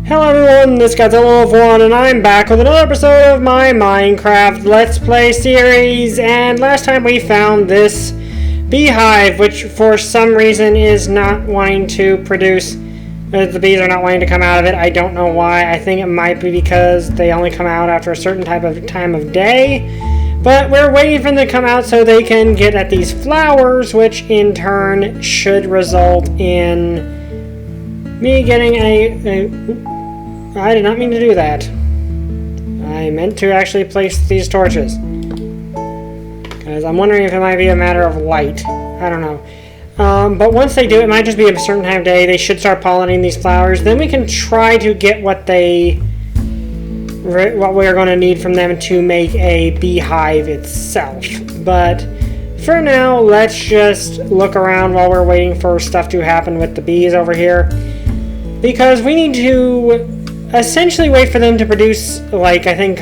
Hello everyone, this is Godzillawolf 1 and I'm back with another episode of my Minecraft Let's Play series. And last time we found this beehive, which for some reason is not wanting to produce. The bees are not wanting to come out of it. I don't know why. I think it might be because they only come out after a certain time of day. But we're waiting for them to come out so they can get at these flowers, which in turn should result in me getting I did not mean to do that. I meant to actually place these torches. Because I'm wondering if it might be a matter of light. I don't know. But once they do, it might just be a certain time of day. They should start pollinating these flowers. Then we can try to get what we're going to need from them to make a beehive itself. But for now, let's just look around while we're waiting for stuff to happen with the bees over here. Because we need to essentially wait for them to produce, like, I think,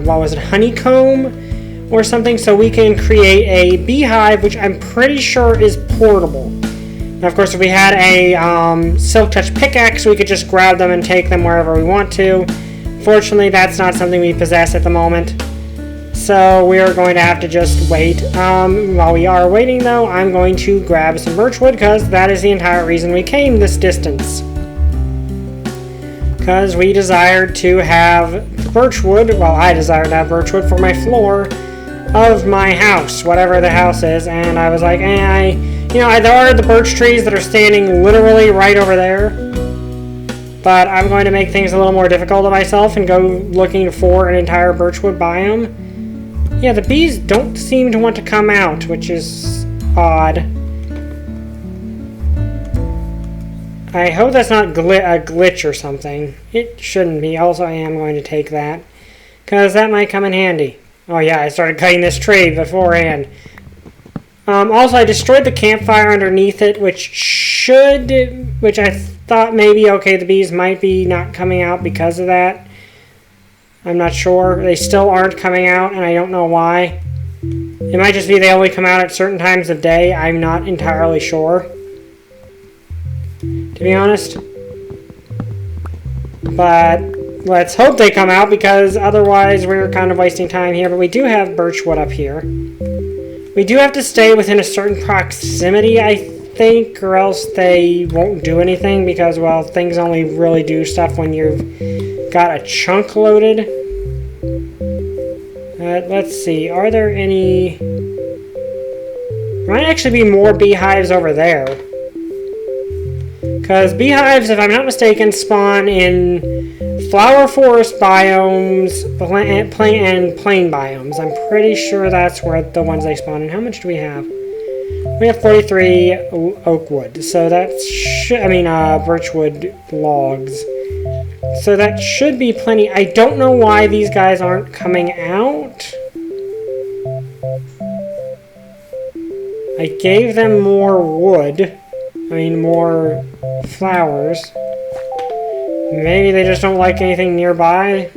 what was it, honeycomb or something, so we can create a beehive, which I'm pretty sure is portable. Now, of course, if we had a silk touch pickaxe, we could just grab them and take them wherever we want to. Fortunately, that's not something we possess at the moment, so we're going to have to just wait. While we are waiting, though, I'm going to grab some birchwood, because that is the entire reason we came this distance. Because we desired to have birchwood, well, I desired to have birchwood for my floor of my house, whatever the house is, and I was like, there are the birch trees that are standing literally right over there, but I'm going to make things a little more difficult on myself and go looking for an entire birchwood biome. Yeah, the bees don't seem to want to come out, which is odd. I hope that's not a glitch or something. It shouldn't be. Also, I am going to take that, because that might come in handy. Oh yeah, I started cutting this tree beforehand. Also, I destroyed the campfire underneath it, which I thought maybe, okay, the bees might be not coming out because of that. I'm not sure. They still aren't coming out, and I don't know why. It might just be they only come out at certain times of day. I'm not entirely sure, to be honest. But let's hope they come out, because otherwise we're kind of wasting time here. But we do have birchwood up here. We do have to stay within a certain proximity, I think, or else they won't do anything, because, well, things only really do stuff when you've got a chunk loaded. Let's see, are there any... There might actually be more beehives over there. Because beehives, if I'm not mistaken, spawn in flower forest biomes and plain biomes. I'm pretty sure that's where the ones they spawn in. How much do we have? We have 43 oak wood. So that's, birchwood logs. So that should be plenty. I don't know why these guys aren't coming out. I gave them more wood. More flowers. Maybe they just don't like anything nearby.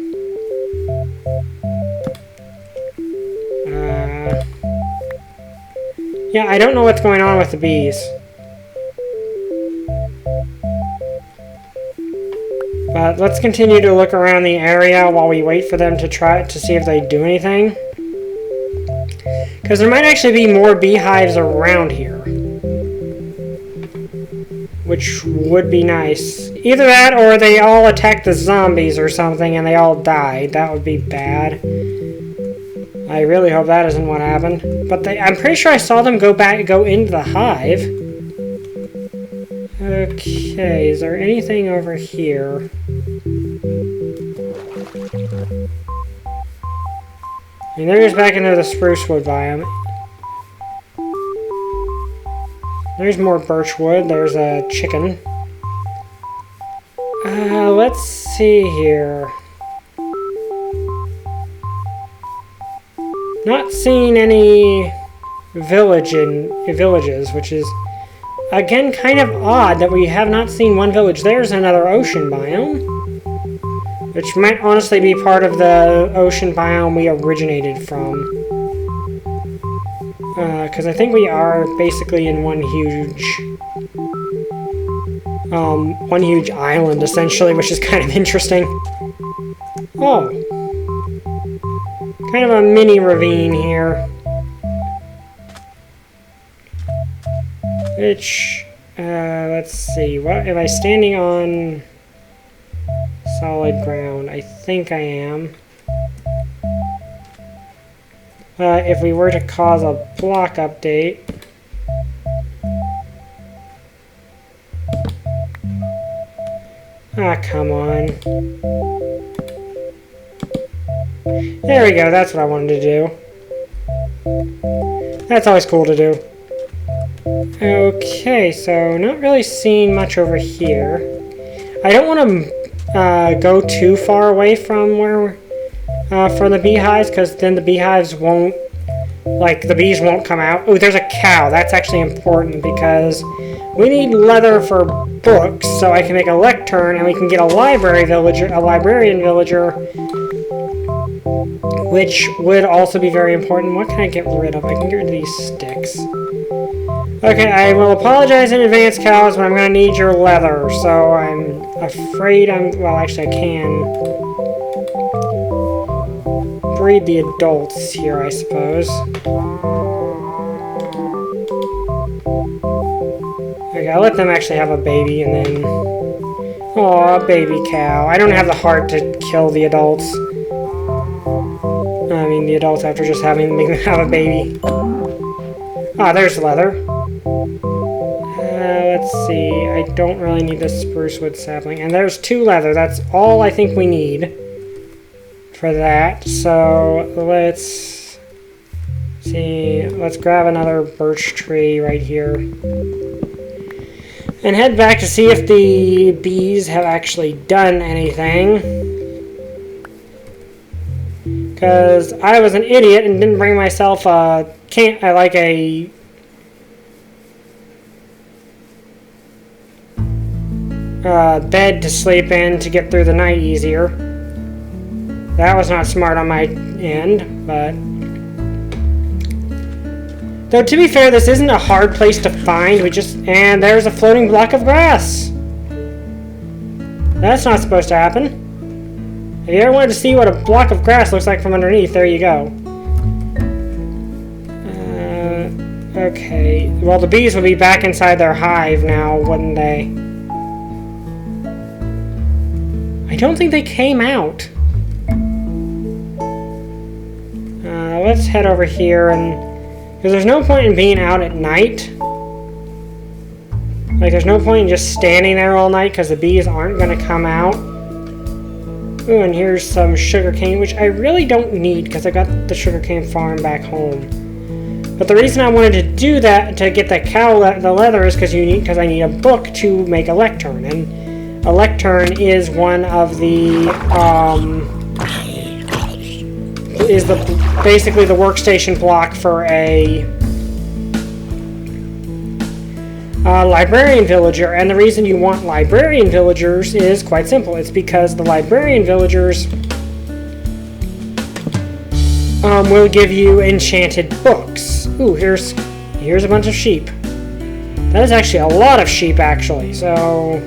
Yeah, I don't know what's going on with the bees. But let's continue to look around the area while we wait for them to try to see if they do anything. Because there might actually be more beehives around here, which would be nice. Either that, or they all attacked the zombies or something and they all died. That would be bad. I really hope that isn't what happened. But I'm pretty sure I saw them go into the hive. Okay, is there anything over here? They're just back into the spruce wood biome. There's more birchwood. There's a chicken. Let's see here. Not seeing any villages, which is, again, kind of odd that we have not seen one village. There's another ocean biome, which might honestly be part of the ocean biome we originated from. Because I think we are basically in one huge one huge island, essentially, which is kind of interesting. Oh. Kind of a mini ravine here. Which, let's see, what am I standing on solid ground? I think I am. If we were to cause a block update. Ah, come on. There we go, that's what I wanted to do. That's always cool to do. Okay, so not really seeing much over here. I don't want to go too far away from where from the beehives, because then the beehives won't, like, the bees won't come out. Oh, there's a cow. That's actually important because we need leather for books, so I can make a lectern, and we can get a librarian villager, which would also be very important. What can I get rid of? I can get rid of these sticks. Okay, I will apologize in advance, cows, but I'm going to need your leather, so I'm afraid well, actually, I can breed the adults here, I suppose. Okay, I'll let them actually have a baby, and then... Aw, baby cow. I don't have the heart to kill the adults. I mean, the adults after just having them have a baby. Ah, there's leather. Let's see. I don't really need this spruce wood sapling. And there's 2 leather. That's all I think we need for that. So let's see. Let's grab another birch tree right here. And head back to see if the bees have actually done anything. Because I was an idiot and didn't bring myself a bed to sleep in to get through the night easier. That was not smart on my end, but... Though, to be fair, this isn't a hard place to find. And there's a floating block of grass. That's not supposed to happen. If you ever wanted to see what a block of grass looks like from underneath, there you go. Okay. Well, the bees would be back inside their hive now, wouldn't they? I don't think they came out. Let's head over here and... Because there's no point in being out at night. Like, there's no point in just standing there all night because the bees aren't going to come out. Ooh, and here's some sugarcane, which I really don't need because I got the sugarcane farm back home. But the reason I wanted to do that, to get that the leather, is because I need a book to make a lectern. And a lectern is one of the, basically the workstation block for a librarian villager. And the reason you want librarian villagers is quite simple. It's because the librarian villagers will give you enchanted books. Ooh, here's a bunch of sheep. That is actually a lot of sheep, actually. So,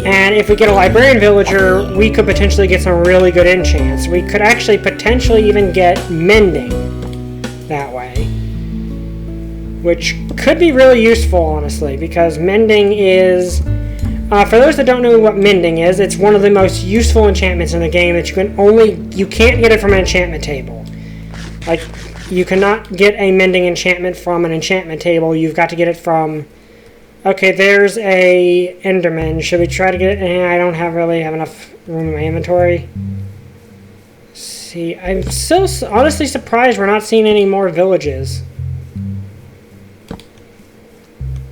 And if we get a librarian villager, we could potentially get some really good enchants. We could actually potentially even get mending that way. Which could be really useful, honestly, because mending is... for those that don't know what mending is, it's one of the most useful enchantments in the game that you can't get it from an enchantment table. Like, you cannot get a mending enchantment from an enchantment table. You've got to get it from... Okay, there's a Enderman. Should we try to get it? I don't really have enough room in my inventory. Let's see, I'm so honestly surprised we're not seeing any more villages.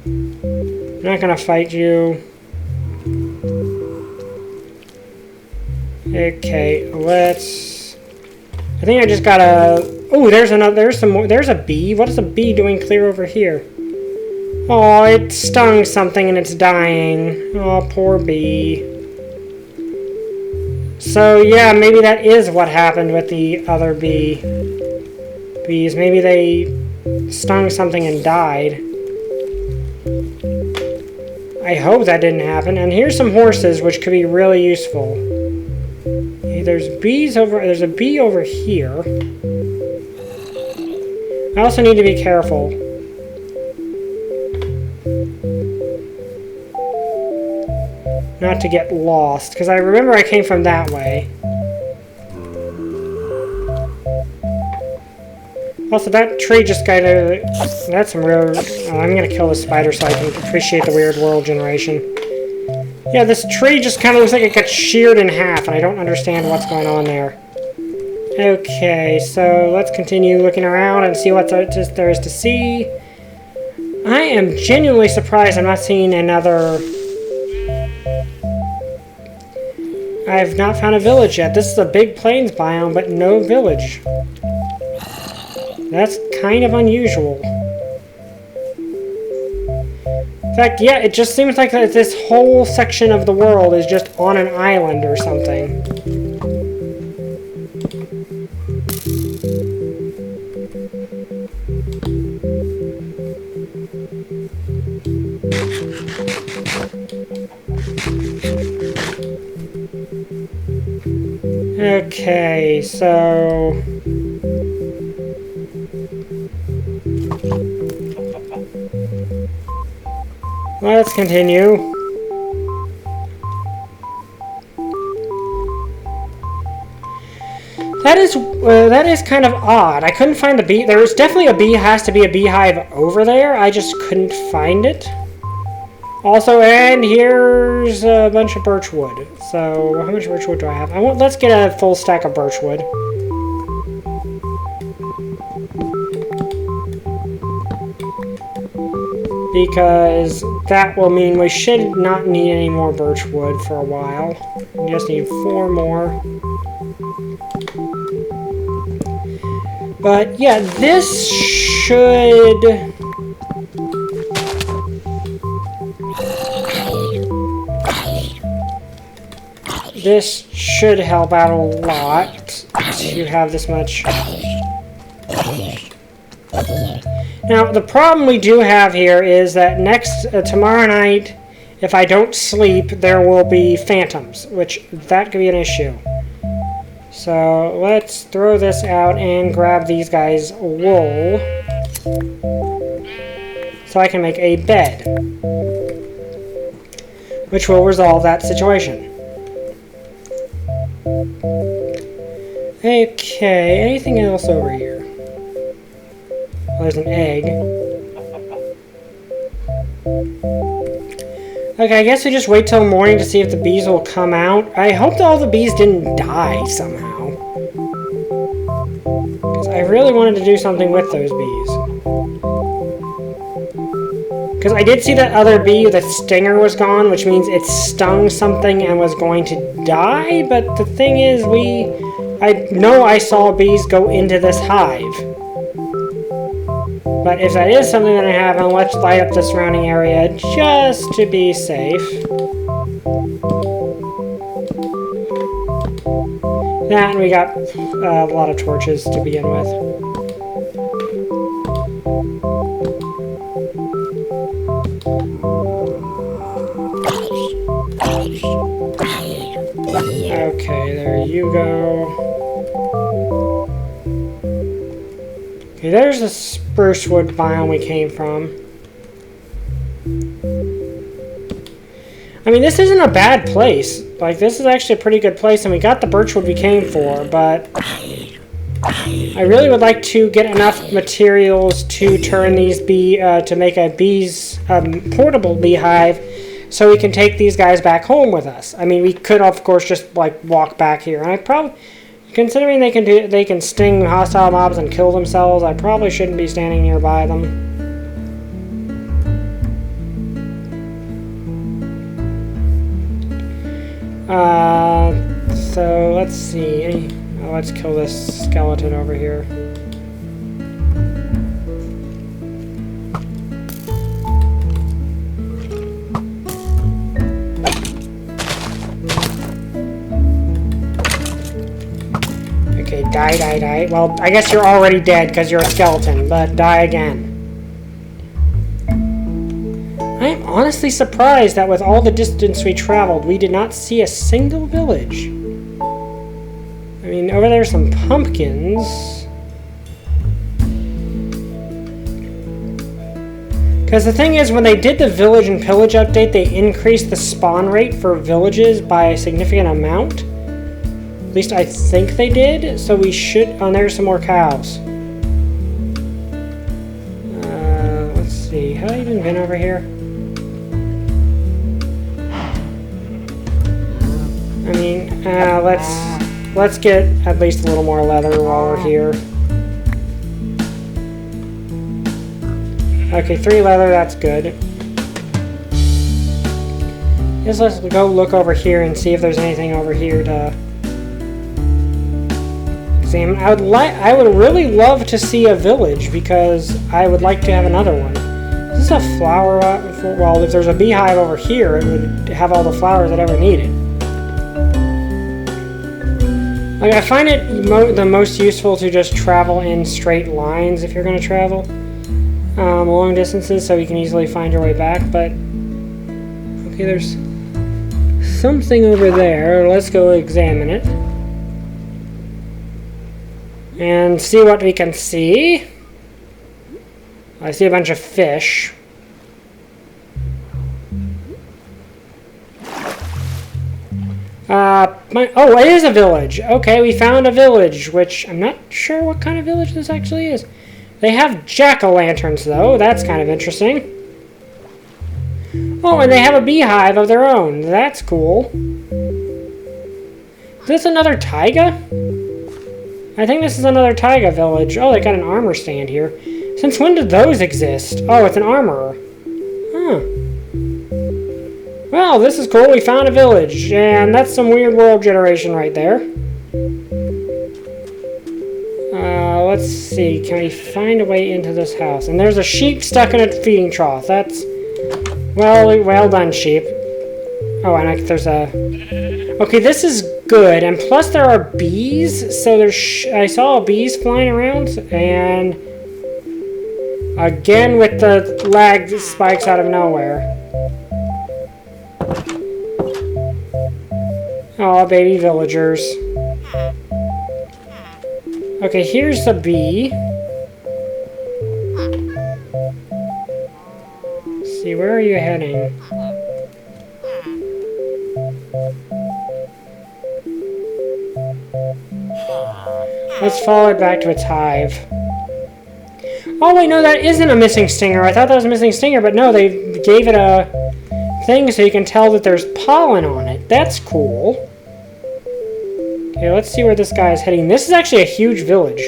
I'm not gonna fight you. Okay, let's... I think I just gotta... Oh, there's some more. There's a bee. What is a bee doing clear over here? Oh, it stung something and it's dying. Oh, poor bee. So, yeah, maybe that is what happened with the other bee. bees. Maybe they stung something and died. I hope that didn't happen. And here's some horses, which could be really useful. Okay, there's a bee over here. I also need to be careful. Not to get lost, because I remember I came from that way. Also, that tree just got a... That's some real... Oh, I'm gonna kill the spider so I can appreciate the weird world generation. Yeah, this tree just kind of looks like it got sheared in half, and I don't understand what's going on there. Okay, so let's continue looking around and see what there is to see. I am genuinely surprised I'm not seeing another... I've not found a village yet. This is a big plains biome, but no village. That's kind of unusual. In fact, yeah, it just seems like this whole section of the world is just on an island or something. Okay, so... Let's continue. That is kind of odd. I couldn't find the bee. There's definitely has to be a beehive over there. I just couldn't find it. Also, and here's a bunch of birch wood. So, how much birch wood do I have? Let's get a full stack of birch wood. Because that will mean we should not need any more birch wood for a while. We just need 4 more. But yeah, this should... This should help out a lot to have this much. Now, the problem we do have here is that tomorrow night, if I don't sleep, there will be phantoms, which that could be an issue. So, let's throw this out and grab these guys' wool so I can make a bed, which will resolve that situation. Okay, anything else over here? Well, there's an egg. Okay, I guess we just wait till morning to see if the bees will come out. I hope that all the bees didn't die somehow. Because I really wanted to do something with those bees. Because I did see that other bee, the stinger was gone, which means it stung something and was going to die. But the thing is, I know I saw bees go into this hive. But if that is something that I have, then let's light up the surrounding area just to be safe. And we got a lot of torches to begin with. Okay, there you go. Okay, there's the spruce wood biome we came from. I mean, this isn't a bad place. Like, this is actually a pretty good place, and we got the birchwood we came for, but I really would like to get enough materials to turn these to make a portable beehive, so we can take these guys back home with us. I mean, we could, of course, just, like, walk back here, and I probably... Considering they can sting hostile mobs and kill themselves, I probably shouldn't be standing nearby them. So let's see. Let's kill this skeleton over here. Die. Well, I guess you're already dead because you're a skeleton, but die again. I am honestly surprised that with all the distance we traveled, we did not see a single village. I mean, over there's some pumpkins. Because the thing is, when they did the village and pillage update, they increased the spawn rate for villages by a significant amount. At least I think they did, so we should... Oh, and there's some more cows. Let's see. Have I even been over here? I mean, let's get at least a little more leather while we're here. Okay, 3 leather, that's good. Just let's go look over here and see if there's anything over here to examine. I would really love to see a village because I would like to have another one. Is this a flower? Well, if there's a beehive over here, it would have all the flowers it ever needed. Like, I find it the most useful to just travel in straight lines if you're going to travel long distances, so you can easily find your way back. But okay, there's something over there. Let's go examine it and see what we can see. I see a bunch of fish. Oh, it is a village. Okay, we found a village, which I'm not sure what kind of village this actually is. They have jack-o'-lanterns, though. That's kind of interesting. Oh, and they have a beehive of their own. That's cool. Is this another taiga? I think this is another taiga village. Oh, they got an armor stand here. Since when did those exist? Oh, it's an armorer. Huh. Well, this is cool. We found a village, and that's some weird world generation right there. Let's see. Can we find a way into this house? And there's a sheep stuck in a feeding trough. That's... Well done, sheep. Oh, and there's a... Okay, this is good. And plus there are bees. So there's... I saw bees flying around, and... Again with the lag spikes out of nowhere. Aw, baby villagers. Okay, here's the bee. Let's see, where are you heading? Let's follow it back to its hive. Oh wait, no, that isn't a missing stinger. I thought that was a missing stinger, but no, they gave it a thing so you can tell that there's pollen on it. That's cool. Okay, let's see where this guy is heading. This is actually a huge village.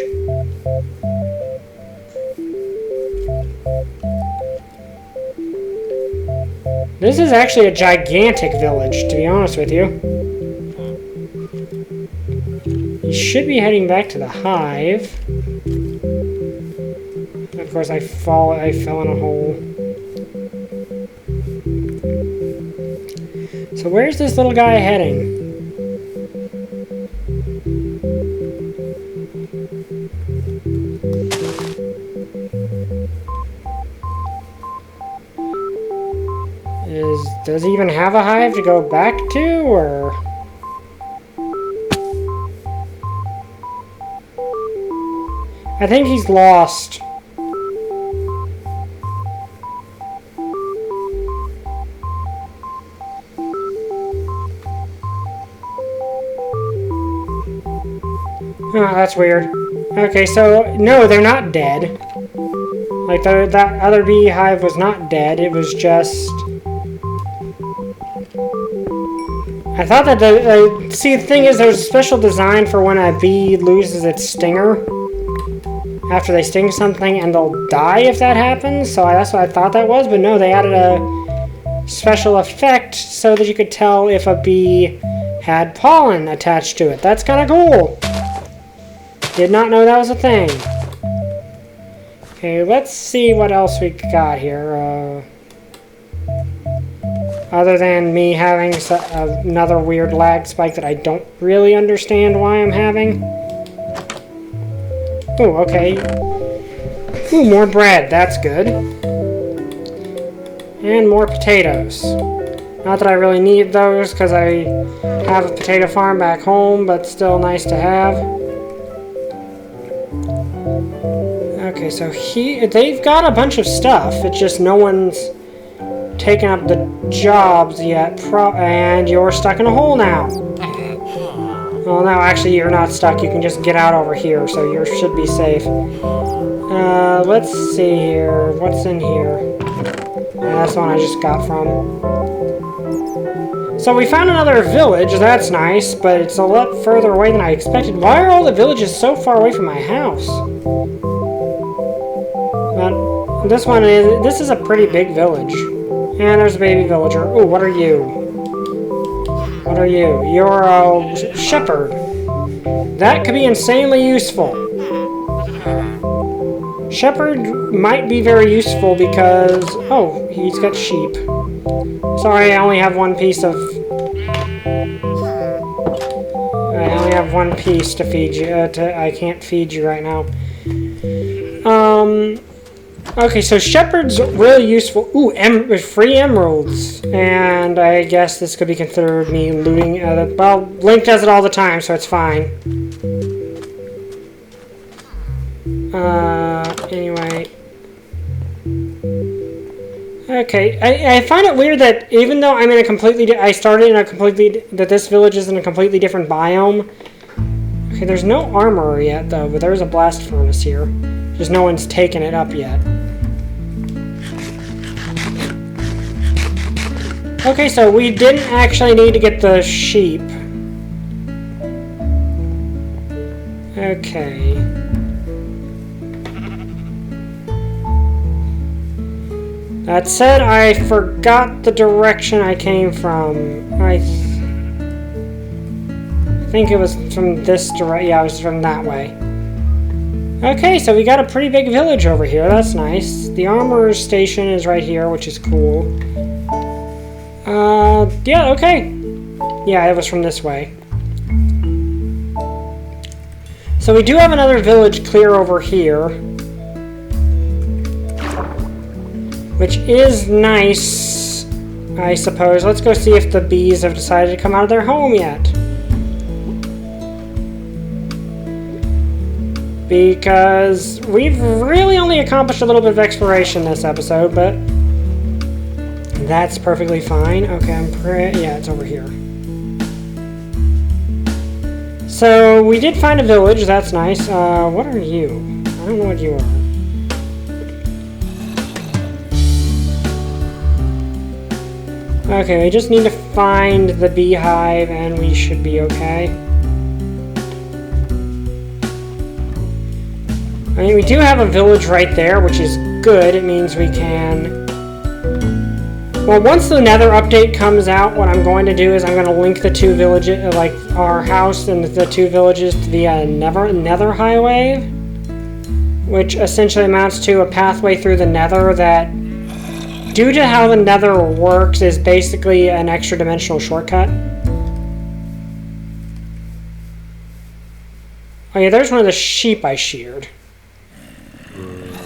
This is actually a gigantic village, to be honest with you. You should be heading back to the hive. Of course, I fell in a hole. So where's this little guy heading? Does he even have a hive to go back to, or? I think he's lost. Oh, that's weird. Okay, so, no, they're not dead. Like, that other beehive was not dead, it was just... I thought that see, the thing is, there's a special design for when a bee loses its stinger after they sting something, and they'll die if that happens, so that's what I thought that was, but no, they added a special effect so that you could tell if a bee had pollen attached to it. That's kind of cool. Did not know that was a thing. Okay, let's see what else we got here. Other than me having another weird lag spike that I don't really understand why I'm having. Oh, okay. Ooh, more bread. That's good. And more potatoes. Not that I really need those, because I have a potato farm back home, but still nice to have. Okay, so they've got a bunch of stuff. It's just no one's taken up the jobs yet. And you're stuck in a hole now. Well, no, actually, you're not stuck. You can just get out over here, so you should be safe. Let's see here. What's in here? Yeah, that's the one I just got from. So we found another village. That's nice, but it's a lot further away than I expected. Why are all the villages so far away from my house? But this is a pretty big village. And there's a baby villager. Ooh, what are you? What are you? You're a shepherd. That could be insanely useful. Shepherd might be very useful because... Oh, he's got sheep. Sorry, I only have one piece of... I only have one piece to feed you. I can't feed you right now. Okay, so shepherd's really useful. Ooh, free emeralds. And I guess this could be considered me looting. Well, Link does it all the time, so it's fine. Anyway. Okay, I find it weird that even though I'm in a completely... that this village is in a completely different biome. Okay, there's no armor yet, though, but there's a blast furnace here. Just no one's taken it up yet. Okay, so we didn't actually need to get the sheep. Okay. That said, I forgot the direction I came from. I think it was from this direction. Yeah, it was from that way. Okay, so we got a pretty big village over here. That's nice. The armor station is right here, which is cool. Yeah, okay. Yeah, it was from this way. So we do have another village clear over here. Which is nice, I suppose. Let's go see if the bees have decided to come out of their home yet. Because we've really only accomplished a little bit of exploration this episode, but that's perfectly fine. Okay, yeah, it's over here. So we did find a village. That's nice. What are you? I don't know what you are. Okay, we just need to find the beehive and we should be okay. I mean, we do have a village right there, which is good. It means we can... Well, once the Nether update comes out, what I'm going to do is I'm going to link the two villages, like our house and the two villages, to the Nether highway, which essentially amounts to a pathway through the Nether that, due to how the Nether works, is basically an extra dimensional shortcut. Oh yeah, there's one of the sheep I sheared.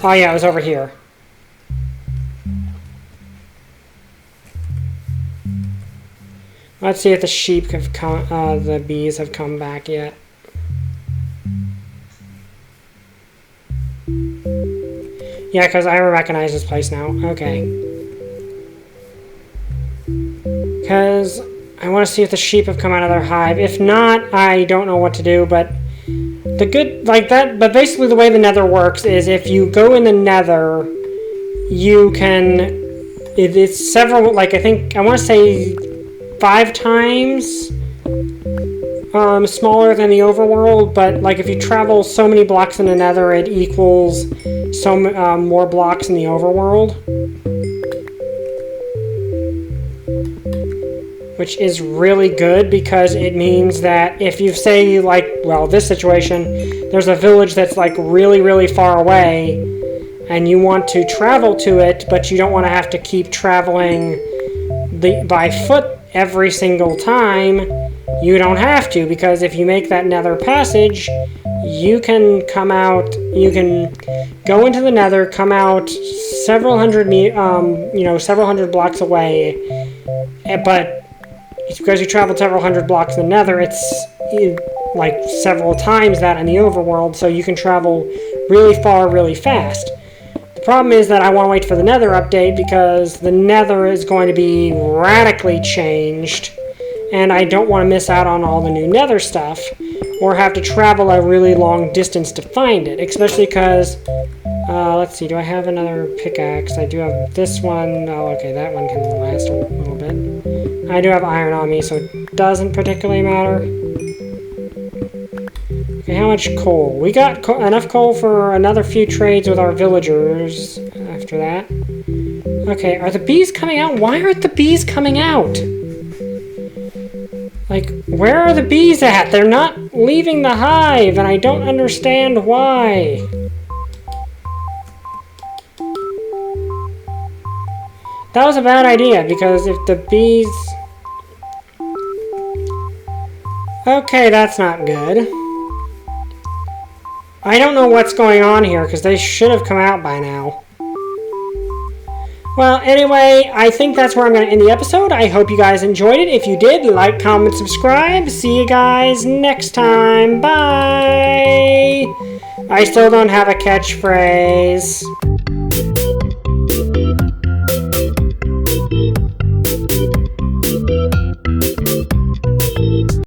Oh yeah, it was over here. Let's see if the sheep have come, the bees have come back yet. Yeah, because I recognize this place now. Okay. Because I want to see if the sheep have come out of their hive. If not, I don't know what to do, but the good, like that, but basically the way the Nether works is if you go in the Nether, you can, it's several, like I want to say 5 times smaller than the overworld, but like if you travel so many blocks in the Nether, it equals more blocks in the overworld. Which is really good because it means that if you say, like, well, this situation, there's a village that's like really, really far away and you want to travel to it, but you don't want to have to keep traveling by foot every single time, you don't have to, because if you make that Nether passage, you can come out, you can go into the nether, come out several hundred blocks away, but it's because you traveled several hundred blocks in the nether, it's like several times that in the overworld, so you can travel really far, really fast. The problem is that I want to wait for the nether update because the nether is going to be radically changed, and I don't want to miss out on all the new nether stuff, or have to travel a really long distance to find it, especially because, let's see, do I have another pickaxe? I do have this one. Oh, okay, that one can last a little bit. I do have iron on me, so it doesn't particularly matter. Okay, how much coal? We got enough coal for another few trades with our villagers after that. Okay, are the bees coming out? Why aren't the bees coming out? Like, where are the bees at? They're not leaving the hive, and I don't understand why. That was a bad idea, because if the bees... Okay, that's not good. I don't know what's going on here, because they should have come out by now. Well, anyway, I think that's where I'm going to end the episode. I hope you guys enjoyed it. If you did, like, comment, subscribe. See you guys next time. Bye! I still don't have a catchphrase.